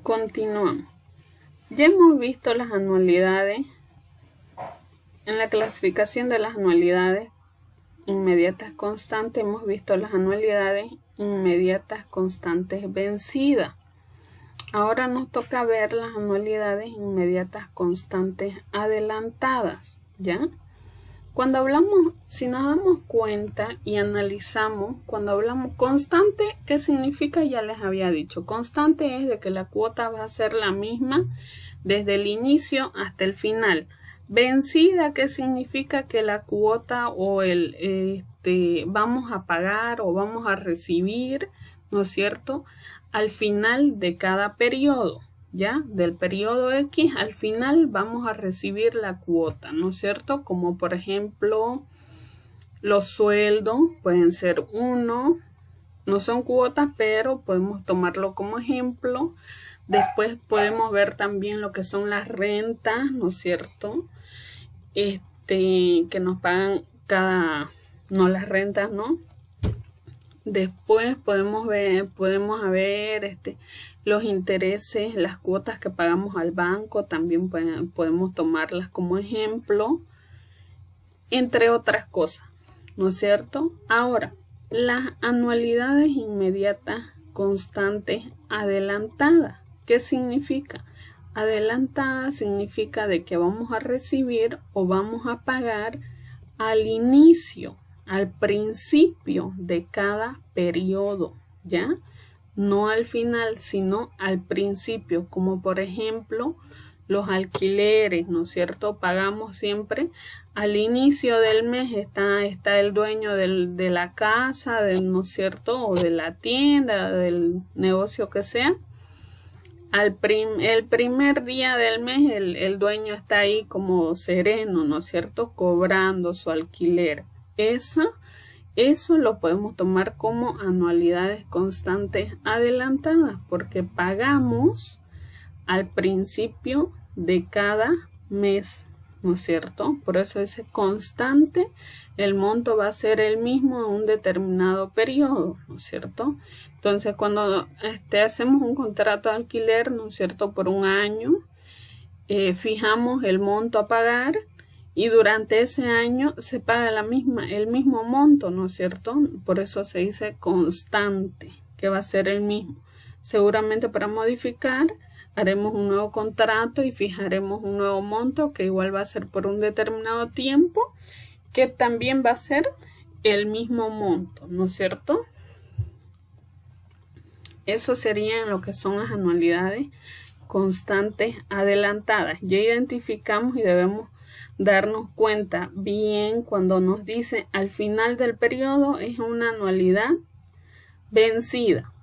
Continuamos. Ya hemos visto las anualidades. En la clasificación de las anualidades inmediatas constantes hemos visto las anualidades inmediatas constantes vencidas. Ahora nos toca ver las anualidades inmediatas constantes adelantadas, ¿ya? Cuando hablamos, si nos damos cuenta y analizamos, cuando hablamos constante, ¿qué significa? Ya les había dicho. Constante es de que la cuota va a ser la misma desde el inicio hasta el final. Vencida, ¿qué significa? Que la cuota o vamos a pagar o vamos a recibir, ¿no es cierto?, al final de cada periodo. ¿Ya? Del periodo X al final vamos a recibir la cuota, ¿no es cierto? Como por ejemplo los sueldos pueden ser 1, no son cuotas, pero podemos tomarlo como ejemplo. Después podemos ver también lo que son las rentas, ¿no es cierto? Que nos pagan no las rentas, ¿no? Después podemos ver los intereses, las cuotas que pagamos al banco, también podemos tomarlas como ejemplo, entre otras cosas, ¿no es cierto? Ahora, las anualidades inmediatas constantes adelantadas, ¿qué significa? Adelantada significa de que vamos a recibir o vamos a pagar al inicio, al principio de cada periodo, ¿ya? No al final, sino al principio, como por ejemplo los alquileres, ¿no es cierto? Pagamos siempre al inicio del mes, está el dueño de la casa, ¿no es cierto? O de la tienda, del negocio que sea. El primer día del mes el dueño está ahí como sereno, ¿no es cierto? Cobrando su alquiler. Eso lo podemos tomar como anualidades constantes adelantadas porque pagamos al principio de cada mes, ¿no es cierto? Por eso dice constante, el monto va a ser el mismo en un determinado periodo, ¿no es cierto? Entonces cuando hacemos un contrato de alquiler, ¿no es cierto? Por un año, fijamos el monto a pagar. Y durante ese año se paga el mismo monto, ¿no es cierto? Por eso se dice constante, que va a ser el mismo. Seguramente para modificar haremos un nuevo contrato y fijaremos un nuevo monto que igual va a ser por un determinado tiempo, que también va a ser el mismo monto, ¿no es cierto? Eso serían lo que son las anualidades constantes adelantadas. Ya identificamos y debemos darnos cuenta bien cuando nos dice al final del periodo es una anualidad vencida.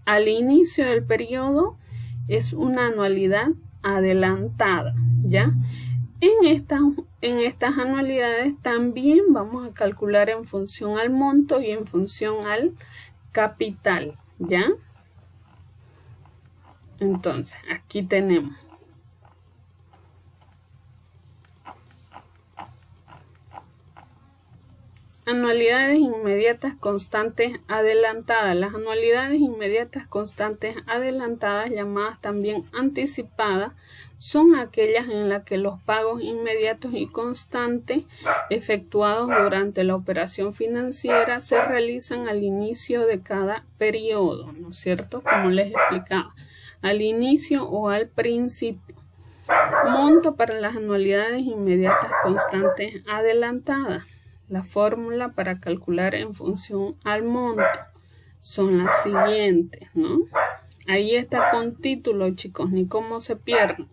Al inicio del periodo es una anualidad adelantada, ¿ya? En estas anualidades también vamos a calcular en función al monto y en función al capital, ¿ya? Entonces, aquí tenemos anualidades inmediatas constantes adelantadas. Las anualidades inmediatas constantes adelantadas, llamadas también anticipadas, son aquellas en las que los pagos inmediatos y constantes efectuados durante la operación financiera se realizan al inicio de cada periodo, ¿no es cierto? Como les explicaba, al inicio o al principio. Monto para las anualidades inmediatas constantes adelantadas. La fórmula para calcular en función al monto son las siguientes, ¿no? Ahí está con título, chicos, ni cómo se pierden.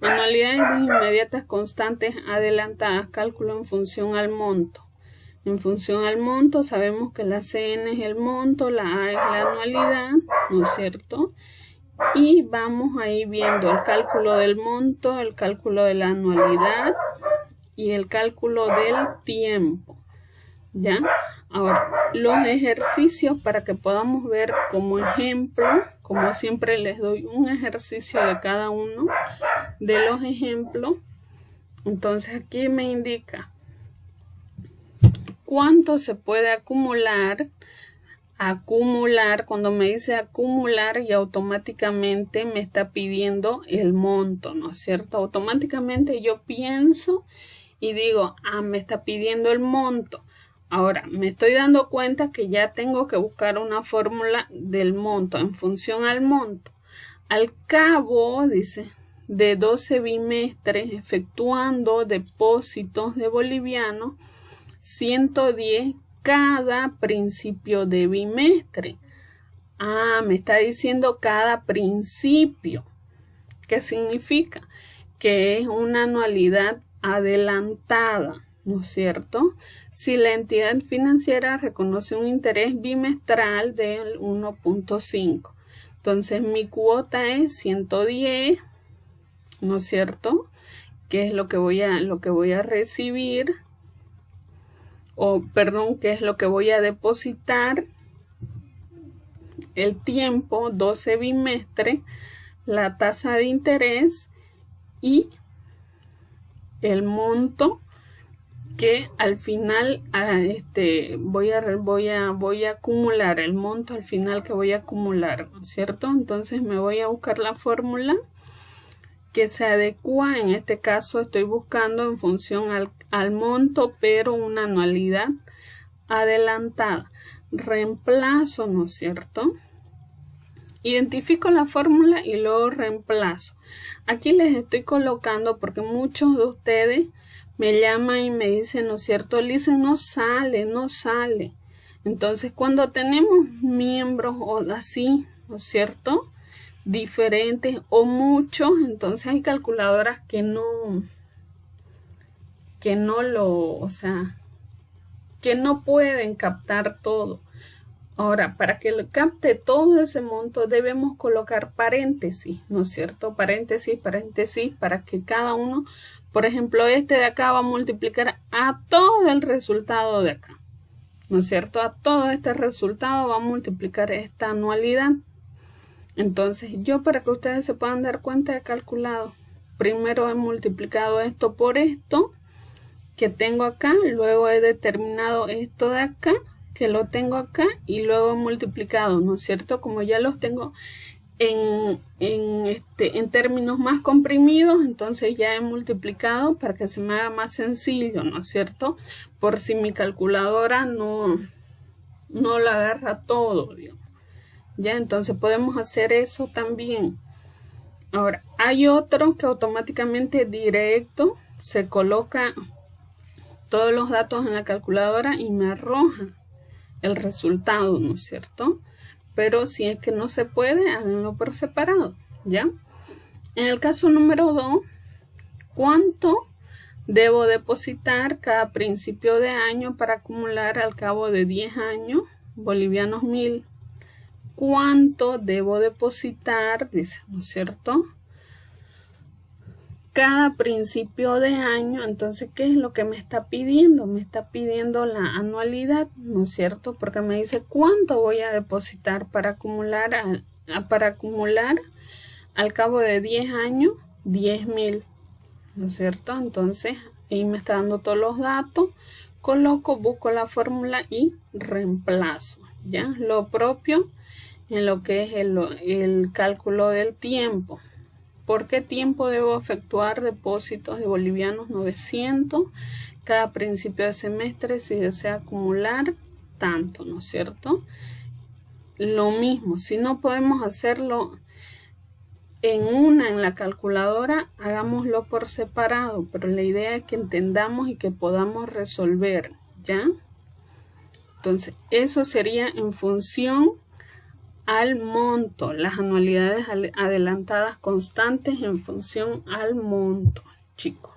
Anualidades inmediatas constantes adelantadas, cálculo en función al monto. En función al monto sabemos que la CN es el monto, la A es la anualidad, ¿no es cierto? Y vamos ahí viendo el cálculo del monto, el cálculo de la anualidad y el cálculo del tiempo, ¿ya? Ahora, los ejercicios para que podamos ver como ejemplo, como siempre les doy un ejercicio de cada uno de los ejemplos. Entonces aquí me indica cuánto se puede acumular acumular. Cuando me dice acumular, y automáticamente me está pidiendo el monto, ¿no es cierto? Automáticamente yo pienso y digo, me está pidiendo el monto. Ahora, me estoy dando cuenta que ya tengo que buscar una fórmula del monto en función al monto. Al cabo, dice, de 12 bimestres efectuando depósitos de bolivianos, 110 cada principio de bimestre. Me está diciendo cada principio. ¿Qué significa? Que es una anualidad adelantada, ¿no es cierto? Si la entidad financiera reconoce un interés bimestral del 1.5. Entonces mi cuota es 110, ¿no es cierto? Que es lo que voy a recibir, que es lo que voy a depositar. El tiempo, 12 bimestres, la tasa de interés y el monto que al final voy a acumular, el monto al final que voy a acumular, ¿no es cierto? Entonces me voy a buscar la fórmula que se adecua. En este caso estoy buscando en función al monto, pero una anualidad adelantada. Reemplazo, ¿no es cierto? Identifico la fórmula y luego reemplazo. Aquí les estoy colocando porque muchos de ustedes me llaman y me dicen, ¿no es cierto? Lisa, no sale. Entonces, cuando tenemos miembros o así, ¿no es cierto?, diferentes o muchos, entonces hay calculadoras que no pueden captar todo. Ahora, para que lo capte todo ese monto, debemos colocar paréntesis, ¿no es cierto? Paréntesis, para que cada uno, por ejemplo, este de acá va a multiplicar a todo el resultado de acá, ¿no es cierto? A todo este resultado va a multiplicar esta anualidad. Entonces, yo, para que ustedes se puedan dar cuenta, he calculado. Primero he multiplicado esto por esto que tengo acá, luego he determinado esto de acá, que lo tengo acá, y luego he multiplicado, ¿no es cierto? Como ya los tengo en términos más comprimidos, entonces ya he multiplicado para que se me haga más sencillo, ¿no es cierto? Por si mi calculadora no lo agarra todo, digamos. Ya, entonces podemos hacer eso también. Ahora, hay otro que automáticamente directo se coloca todos los datos en la calculadora y me arroja el resultado, ¿no es cierto? Pero si es que no se puede, háganlo por separado, ¿ya? En el caso número 2, ¿cuánto debo depositar cada principio de año para acumular al cabo de 10 años bolivianos 1000? ¿Cuánto debo depositar? Dice, ¿no es cierto?, cada principio de año. Entonces, ¿qué es lo que me está pidiendo? Me está pidiendo la anualidad, ¿no es cierto? Porque me dice cuánto voy a depositar para acumular al cabo de 10 años 10.000, ¿no es cierto? Entonces, ahí me está dando todos los datos. Coloco, busco la fórmula y reemplazo, ¿ya? Lo propio en lo que es el cálculo del tiempo. ¿Por qué tiempo debo efectuar depósitos de bolivianos 900 cada principio de semestre si desea acumular tanto, ¿no es cierto? Lo mismo, si no podemos hacerlo en la calculadora, hagámoslo por separado, pero la idea es que entendamos y que podamos resolver, ¿ya? Entonces, eso sería en función al monto, las anualidades adelantadas constantes en función al monto, chicos.